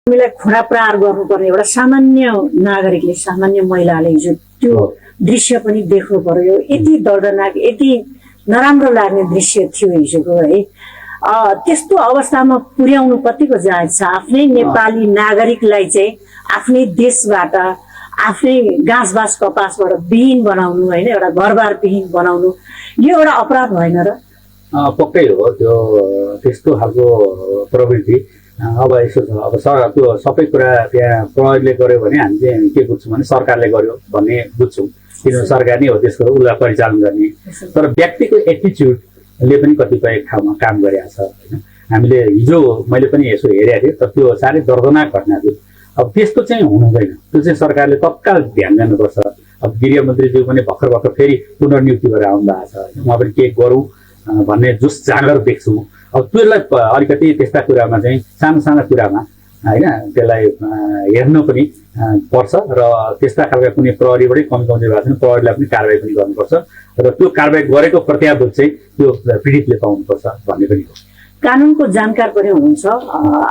हामीलाई खुडा प्रहार गर्नुपर्ने एउटा सामान्य नागरिकले, सामान्य महिलाले हिजो त्यो दृश्य पनि देख्नु पर्यो। यति दर्दनाक, यति नराम्रो लाग्ने दृश्य थियो हिजोको है। त्यस्तो अवस्थामा पुर्याउनु कतिको जायज छ? आफ्नै नेपाली नागरिकलाई चाहिँ आफ्नै देशबाट, आफ्नै घाँसबास कपासबाट विहीन बनाउनु होइन, एउटा घरबार विहीन बनाउनु, यो एउटा अपराध भएन र? पक्कै हो त्यो त्यस्तो खालको प्रवृत्ति। अब यसो छ, अब त्यो सबै कुरा त्यहाँ प्रहरीले गर्यो भने हामी चाहिँ के बुझ्छौँ भने सरकारले गर्यो भन्ने बुझ्छौँ, किनभने सरकार नै हो त्यसको उसलाई परिचालन गर्ने। तर व्यक्तिको एटिच्युडले पनि कतिपय ठाउँमा काम गरेको छ होइन। हामीले हिजो मैले पनि यसो हेरेको थिएँ, तर त्यो साह्रै दर्दनाक घटना थियो। अब त्यस्तो चाहिँ हुनु हुँदैन, त्यो चाहिँ सरकारले तत्काल ध्यान दिनुपर्छ। अब गृहमन्त्रीज्यू पनि भर्खर फेरि पुनर्नियुक्ति गरेर आउनु भएको छ, उहाँ पनि के गरौँ भन्ने जुस जाँगर देख्छु। अब त्यसलाई अलिकति त्यस्ता कुरामा चाहिँ सानो सानो कुरामा होइन त्यसलाई हेर्नु पनि पर्छ र त्यस्ता खालका कुनै प्रहरीबाटै कमजोरी भएको छ भने प्रहरीलाई पनि कारवाही पनि गर्नुपर्छ र त्यो कारवाही गरेको प्रत्याभूत चाहिँ त्यो पीडितले पाउनुपर्छ भन्ने पनि हो। कानुनको जानकार पनि हुनुहुन्छ,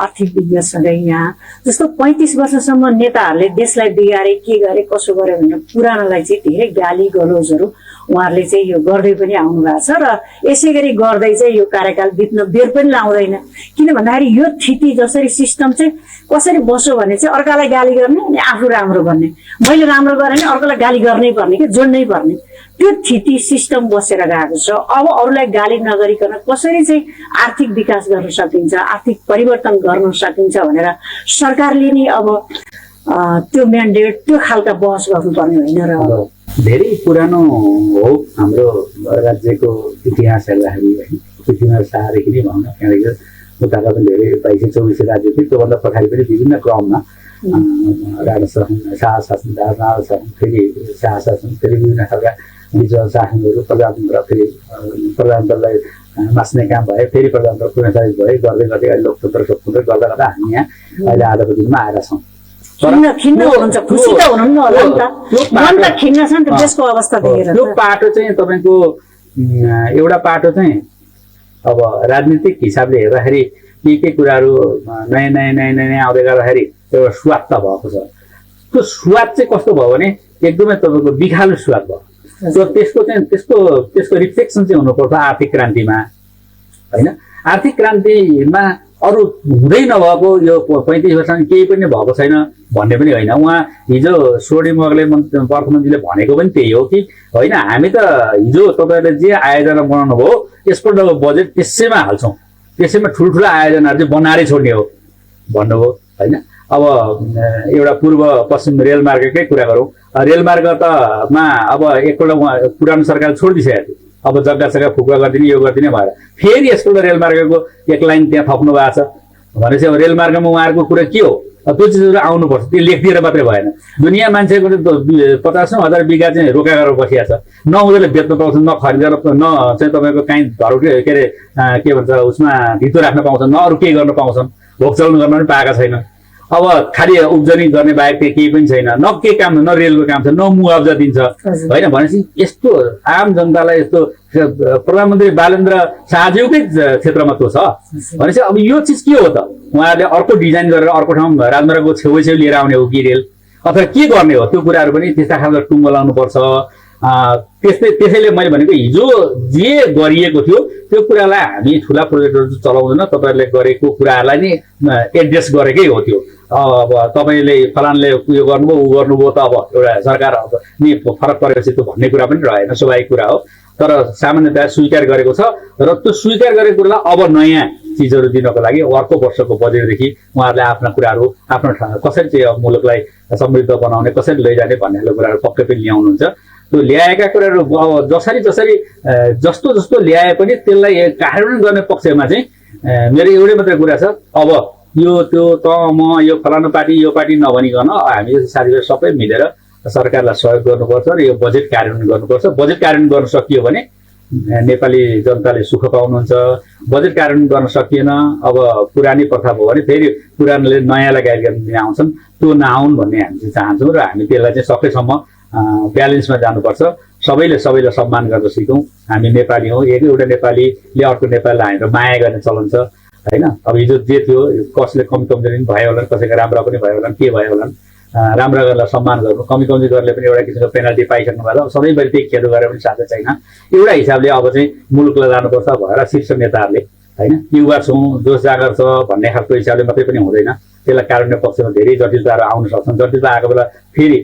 आर्थिक विज्ञसँगै यहाँ जस्तो 35 वर्षसम्म नेताहरूले देशलाई बिगारे, के गरे, कसो गरे भनेर पुरानोलाई चाहिँ धेरै गाली गलोजहरू उहाँहरूले चाहिँ यो गर्दै पनि आउनु भएको छ र यसै गरी गर्दै चाहिँ यो कार्यकाल बित्न बेर पनि लाउँदैन। किन भन्दाखेरि यो थिति जसरी सिस्टम चाहिँ कसरी बस्यो भने चाहिँ अर्कालाई गाली गर्ने अनि आफू राम्रो गर्ने, मैले राम्रो गरेँ भने अर्कालाई गाली गर्नै पर्ने कि जोड्नै पर्ने, त्यो थिति सिस्टम बसेर गएको छ। अब अरूलाई गाली नगरिकन कसरी चाहिँ आर्थिक विकास गर्न सकिन्छ, आर्थिक परिवर्तन गर्न सकिन्छ भनेर सरकारले नि अब त्यो म्यान्डेट, त्यो खालका बहस गर्नुपर्ने होइन र? धेरै पुरानो हो हाम्रो राज्यको इतिहास हेर्दाखेरि होइन। पृथ्वीनारायण शाहदेखि नै भनौँ, त्यहाँदेखि उताका पनि धेरै 22-24 राज्य थियो। त्योभन्दा पछाडि पनि विभिन्न क्रममा राणा शासन, शाह शासन, राणा शासन, फेरि शाह शासन, फेरि विभिन्न खालका विजुअल शासनहरू, प्रजातन्त्र, फेरि प्रजातन्त्रलाई मास्ने काम भयो, फेरि प्रजातन्त्र पुनर्स्थापित भयो, गर्दै गर्दै अहिले लोकतन्त्र गर्दा गर्दा हामी यहाँ अहिले आजको दिनमा आएर छौँ। खिन्न हुनुहुन्छ, खुसी त हुनुहुन्न होला नि त, मन त खिन्न छ नि त देशको अवस्था देखेर। त्यो पाटो चाहिँ तपाईँको एउटा पाटो चाहिँ अब राजनीतिक हिसाबले हेर्दाखेरि के कुराहरू नयाँ नयाँ नयाँ नयाँ आउँदै गर्दाखेरि एउटा स्वाद त भएको छ। त्यो स्वाद चाहिँ कस्तो भयो भने एकदमै तपाईँको बिखालु स्वाद भयो। त्यसको चाहिँ त्यसको रिफ्लेक्सन चाहिँ हुनुपर्छ आर्थिक क्रान्तिमा होइन। आर्थिक क्रान्तिमा अरू हुँदै नभएको यो 35 वर्षमा केही पनि भएको छैन भन्ने पनि होइन। उहाँ हिजो स्वर्णिम मोगले अर्थमन्त्रीले भनेको पनि त्यही हो कि होइन, हामी त हिजो तपाईँहरूले जे आयोजना बनाउनु भयो यसपल्टको बजेट त्यसैमा हाल्छौँ, त्यसैमा ठुल्ठुला आयोजनाहरू चाहिँ बनाएरै छोड्ने हो भन्नुभयो होइन। अब एउटा पूर्व पश्चिम रेलमार्गकै कुरा गरौँ, रेलमार्ग त अब एकपल्ट उहाँ पुरानो सरकारले छोडिदिइसकेको थियो। अब जग्गा सग्गा फुक्का गरिदिने यो गरिदिने भएर फेरि यसपल्ट रेलमार्गको एक लाइन त्यहाँ थप्नु भएको छ भनेपछि अब रेलमार्गमा उहाँहरूको कुरा के हो? त्यो चिजहरू आउनुपर्छ, त्यो लेखिदिएर मात्रै भएन। दुनियाँ मान्छेको 50,000 बिघा चाहिँ रोका गरेर बसिएको छ, न उनीहरूले बेच्न पाउँछन्, न खरिदेर, न चाहिँ तपाईँको काहीँ घर के अरे के भन्छ उसमा धितो राख्न पाउँछन्, न अरू केही गर्न पाउँछन्, भोगचलन गर्न पनि पाएका छैन। अब खालि उब्जनी गर्ने बाहेक त्यही केही पनि छैन, न के काम, न रेलको काम छ, न मुआवजा दिन्छ होइन। भनेपछि यस्तो आम जनतालाई यस्तो प्रधानमन्त्री बालेन्द्र शाहज्यूकै क्षेत्रमा त्यो छ भनेपछि अब यो चिज के हो त? उहाँहरूले अर्को डिजाइन गरेर अर्को ठाउँ राजमार्गको छेउछेउ लिएर आउने हो कि रेल, अथवा के गर्ने हो? त्यो कुराहरू पनि त्यस्ता खालको टुङ्गो लाउनुपर्छ। त्यसैले मैले भनेको हिजो जे गरिएको थियो त्यो कुरालाई हामी ठुला प्रोजेक्टहरू चलाउँदैन, तपाईँहरूले गरेको कुराहरूलाई नै एड्रेस गरेकै हो त्यो। अब तपाईँले फलानले उयो गर्नुभयो ऊ गर्नुभयो त अब एउटा सरकार नि फरक परेपछि त्यो भन्ने कुरा पनि रहेन, स्वाभाविक कुरा हो। तर सामान्यतया स्वीकार गरेको छ र त्यो स्वीकार गरेको कुरालाई अब नयाँ चिजहरू दिनको लागि अर्को वर्षको बजेटदेखि उहाँहरूले आफ्ना कुराहरू आफ्नो कसरी चाहिँ मुलुकलाई समृद्ध बनाउने, कसरी लैजाने भन्ने खालको कुराहरू पक्कै पनि ल्याउनुहुन्छ। त्यो ल्याएका कुराहरू अब जसरी जस्तो जस्तो ल्याए पनि त्यसलाई कार्यान्वयन गर्ने पक्षमा चाहिँ मेरो एउटै मात्रै कुरा छ, अब यो त्यो त म यो फलानु पार्टी यो पार्टी नभनिकन हामी साथीभाइ सबै मिलेर सरकारलाई सहयोग गर्नुपर्छ र यो बजेट कार्यान्वयन गर्नुपर्छ। बजेट कार्यान्वयन गर्न सकियो भने नेपाली जनताले सुख पाउनुहुन्छ, बजेट कार्यान्वयन गर्न सकिएन अब पुरानै प्रथा भयो भने फेरि पुरानोले नयाँलाई गाइड गर्न आउँछन्, त्यो नआउन् भन्ने हामी चाहिँ चाहन्छौँ र हामी त्यसलाई चाहिँ सकेसम्म ब्यालेन्समा जानुपर्छ। सबैले सम्मान गर्न सिकौँ। हामी नेपाली हौँ, एउटा नेपालीले अर्को नेपालीलाई हामीलाई माया गर्ने चलन छ। होइन। अब हिजो जे थियो कसले कमी कमजोरी पनि भयो होला, कसैको राम्रो पनि भयो होला, के भयो होला, राम्रो गरेर सम्मान गर्नु, कमी कमजोरी गरेर पनि एउटा किसिमको पेनाल्टी पाइसक्नु भयो। सधैँभरि त्यही खेल गरेर पनि साध्य छैन। एउटा हिसाबले अब चाहिँ मुलुकलाई लानुपर्छ भएर शीर्ष नेताहरूले होइन, युवा छौँ जोस जागर छ भन्ने खालको हिसाबले मात्रै पनि हुँदैन। त्यसलाई कारुण्य पक्षमा धेरै जटिलताहरू आउन सक्छन्। जटिलता आएको बेला फेरि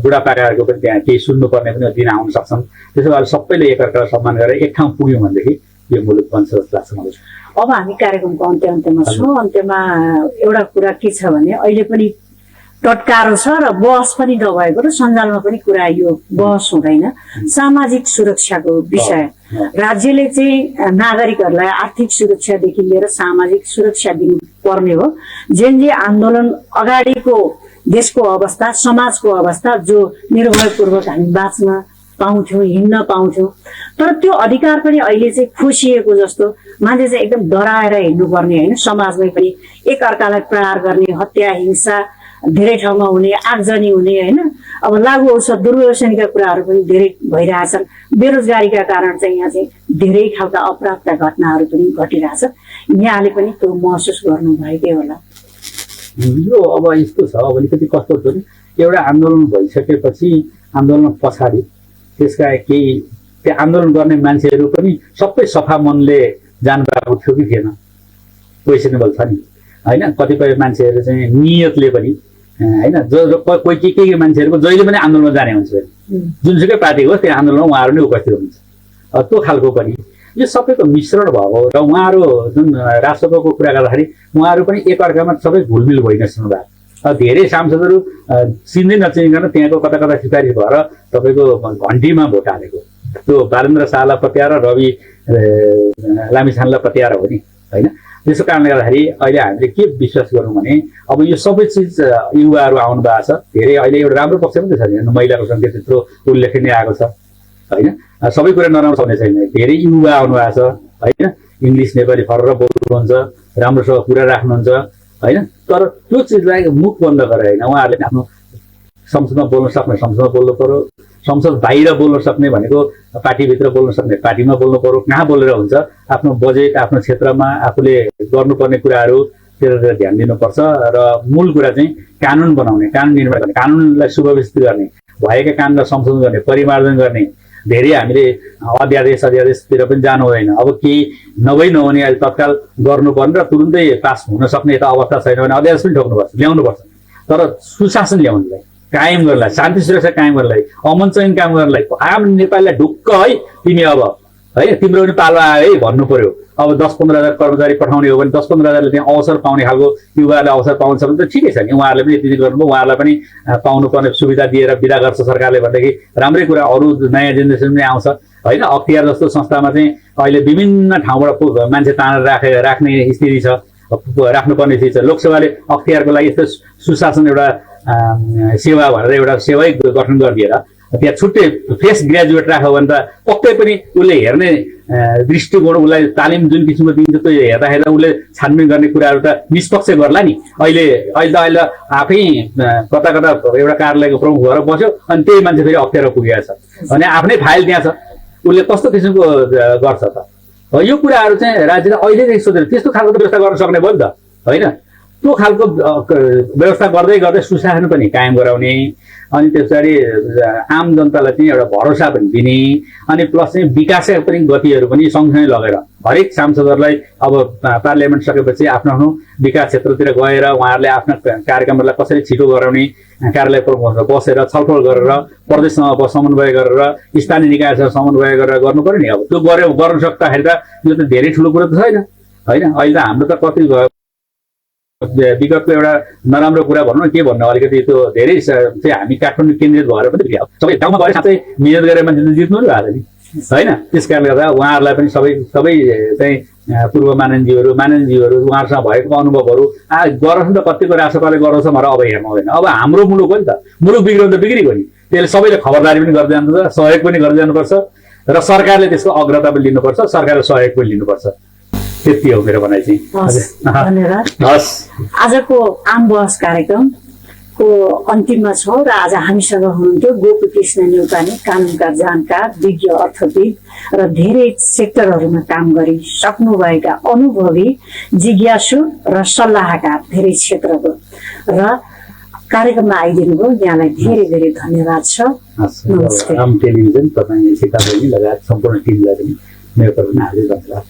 बुढापाकाहरूको पनि त्यहाँ केही सुन्नुपर्ने पनि दिन आउन सक्छन्। त्यसो भएर सबैले एकअर्कालाई सम्मान गरेर एक ठाउँ पुग्यौँ भनेदेखि यो मुलुक बन्छ जस्तो लाग्छ मलाई। अब हामी कार्यक्रमको अन्त्यमा छौँ। अन्त्यमा एउटा कुरा के छ भने अहिले पनि टटकारो छ र बहस पनि नभएको र सञ्जालमा पनि कुरा यो बहस हुँदैन। सामाजिक सुरक्षाको विषय राज्यले चाहिँ नागरिकहरूलाई आर्थिक सुरक्षादेखि लिएर सामाजिक सुरक्षा दिनुपर्ने हो। जे आन्दोलन अगाडिको देशको अवस्था, समाजको अवस्था जो निर्भयपूर्वक हामी बाँच्न पाउँथ्यौँ, हिँड्न पाउँथ्यौँ, तर त्यो अधिकार पनि अहिले चाहिँ खोसिएको जस्तो मान्छे चाहिँ एकदम डराएर हिँड्नुपर्ने होइन। समाजमै पनि एक अर्कालाई प्रहार गर्ने, हत्या हिंसा धेरै ठाउँमा हुने, आगजनी हुने होइन। अब लागु औषध दुर्व्यसनीका कुराहरू पनि धेरै भइरहेछन्। बेरोजगारीका कारण चाहिँ यहाँ चाहिँ धेरै खालका अपराधका घटनाहरू पनि घटिरहेछ। यहाँले पनि त्यो महसुस गर्नुभएकै होला। यो अब यस्तो छ, अब अलिकति कस्तो हुन्छ नि, एउटा आन्दोलन भइसकेपछि आन्दोलन पछाडि त्यसका केही त्यो आन्दोलन गर्ने मान्छेहरू पनि सबै सफा मनले जानुभएको थियो कि थिएन, क्वेसनेबल छ नि होइन। कतिपय मान्छेहरू चाहिँ नियतले पनि होइन, कोही के मान्छेहरूको जहिले पनि आन्दोलनमा जाने हुन्छ, जुनसुकै पार्टी होस् त्यो आन्दोलनमा उहाँहरू नै उपस्थित हुन्छ। त्यो खालको पनि यो सबैको मिश्रण भएको र उहाँहरू जुन राष्ट्रको कुरा गर्दाखेरि उहाँहरू पनि एकअर्कामा सबै घुलमिल भइ नसक्नु भएको। धेरै सांसदहरू चिन्दै नचिनिकन त्यहाँको कता कता सिफारिस भएर तपाईँको घन्टीमा भोट हालेको, त्यो बालेन्द्र शाहलाई पत्याएर रवि लामिछानेलाई पत्याएर हो नि होइन। त्यसो कारणले गर्दाखेरि अहिले हामीले के विश्वास गरौँ भने अब यो सबै चिज युवाहरू आउनु भएको छ। धेरै अहिले एउटा राम्रो पक्ष पनि छ, महिलाको सङ्ख्या त्यत्रो उल्लेखनीय आएको छ होइन। सबै कुरा नराम्रो हुने छैन, धेरै युवा आउनु भएको छ होइन। इङ्ग्लिस नेपाली फरर बोल्नुहुन्छ, राम्रोसँग कुरा राख्नुहुन्छ होइन। तर त्यो चिजलाई मुख बन्द गरेर होइन, उहाँहरूले आफ्नो संसदमा बोल्न सक्ने संसदमा बोल्नु पर्यो, संसद बाहिर बोल्न सक्ने भनेको पार्टीभित्र बोल्न सक्ने पार्टीमा बोल्नु पर्यो। कहाँ बोलेर हुन्छ, आफ्नो बजेट आफ्नो क्षेत्रमा आफूले गर्नुपर्ने कुराहरू त्यसतिर ध्यान दिनुपर्छ। र मूल कुरा चाहिँ कानुन बनाउने, कानुन निर्माण गर्ने, कानुनलाई सुव्यवस्थित गर्ने, भएका कानुनलाई संशोधन गर्ने, परिमार्जन गर्ने। धेरै हामीले अध्यादेशतिर पनि जानु हुँदैन। अब केही नहुने अहिले तत्काल गर्नुपर्ने र तुरुन्तै पास हुन सक्ने यता अवस्था छैन भने अध्यादेश पनि ठोक्नुपर्छ, ल्याउनुपर्छ। तर सुशासन ल्याउनुलाई, कायम गर्नलाई, शान्ति सुरक्षा कायम गर्नलाई, अमन चयन काम गर्नलाई आम नेपालीलाई ढुक्क है तिमी अब है तिम्रो पनि पालो आयो है भन्नु पर्यो। अब 10-15 हजार कर्मचारी पठाउने हो भने 10-15 हजारले त्यहाँ अवसर पाउने खालको युवाले अवसर पाउँछ भने त ठिकै छ नि। उहाँहरूले पनि यति गर्नुभयो, उहाँहरूलाई पनि पाउनुपर्ने सुविधा दिएर बिदा गर्छ सरकारले भनेदेखि राम्रै कुरा। अरू नयाँ जेनेरेसन पनि आउँछ होइन। अख्तियार जस्तो संस्थामा चाहिँ अहिले विभिन्न ठाउँबाट मान्छे तानेर राख्ने स्थिति छ, राख्नुपर्ने स्थिति छ। लोकसेवाले अख्तियारको लागि यस्तो सुशासन एउटा सेवा भनेर एउटा सेवै गठन गरिदिएर त्यहाँ छुट्टै फ्रेस ग्रेजुएट राख्यो भने त पक्कै पनि उसले हेर्ने दृष्टिकोण, उसलाई तालिम जुन किसिमको दिन्छ त्यो हेर्दाखेरि उसले छानबिन गर्ने कुराहरू त निष्पक्ष गर्ला नि। अहिले आफै कता कता एउटा कार्यालयको प्रमुख भएर बस्यो अनि त्यही मान्छे फेरि अप्ठ्यारो पुगेको छ भने आफ्नै फाइल त्यहाँ छ, उसले कस्तो किसिमको गर्छ त। यो कुराहरू चाहिँ राज्यले अहिलेदेखि सोधेर त्यस्तो खालको व्यवस्था गर्न सक्ने भयो नि त होइन। त्यो खालको व्यवस्था गर्दै गर्दै सुशासन पनि कायम गराउने, अनि त्यस पछाडि आम जनतालाई चाहिँ एउटा भरोसा पनि दिने, अनि प्लस चाहिँ विकासका पनि गतिहरू पनि सँगसँगै लगेर हरेक सांसदहरूलाई अब पार्लियामेन्ट सकेपछि आफ्नो आफ्नो विकास क्षेत्रतिर गएर उहाँहरूले आफ्ना कार्यक्रमहरूलाई कसरी छिटो गराउने, कार्यालय प्रमुखसँग बसेर छलफल गरेर प्रदेशसँग समन्वय गरेर स्थानीय निकायसँग समन्वय गरेर गर्नु पर्यो नि। अब त्यो गर्न सक्दाखेरि त यो त धेरै ठुलो कुरो त छैन होइन। अहिले त हाम्रो त कति विगतको एउटा नराम्रो कुरा भनौँ न के भन्नु, अलिकति त्यो धेरै चाहिँ हामी काठमाडौँ केन्द्रित भएर पनि सबै गाउँमा गएर साँच्चै मिहिनेत गरेर मान्छे जित्नु नि भएको नि होइन। त्यस कारणले गर्दा उहाँहरूलाई पनि सबै चाहिँ पूर्व माननीयजीहरू उहाँहरूसँग भएको अनुभवहरू गरोस् नि त। कतिको राष्ट्रपालले गराउँछ भनेर अब हेर्नु हुँदैन। अब हाम्रो मुलुक हो नि त, मुलुक बिग्रियो भने त बिग्रिगयो नि। त्यसले सबैले खबरदारी पनि गर्दै जानुपर्छ, सहयोग पनि गर्दै जानुपर्छ र सरकारले त्यसको अग्रता पनि लिनुपर्छ, सरकारले सहयोग पनि लिनुपर्छ। त्यति हो मेरो भनाइ चाहिँ। धन्यवाद। आजको आम बहस कार्यक्रम को अन्तिममा छौँ र आज हामीसँग हुनुहुन्थ्यो गोपी कृष्ण न्यौपाने, कानुनका जानकार, विज्ञ अर्थविद र धेरै सेक्टरहरूमा काम गरिसक्नुभएका अनुभवी जिज्ञासु र सल्लाहकार धेरै क्षेत्रको र कार्यक्रममा आइदिनु भयो। यहाँलाई धेरै धेरै धन्यवाद छ। नमस्कार। टेलिभिजन तपाईँ सीता बहिनी लगायत सम्पूर्ण टिमलाई पनि मेरो तर्फबाट हार्दिक धन्यवाद।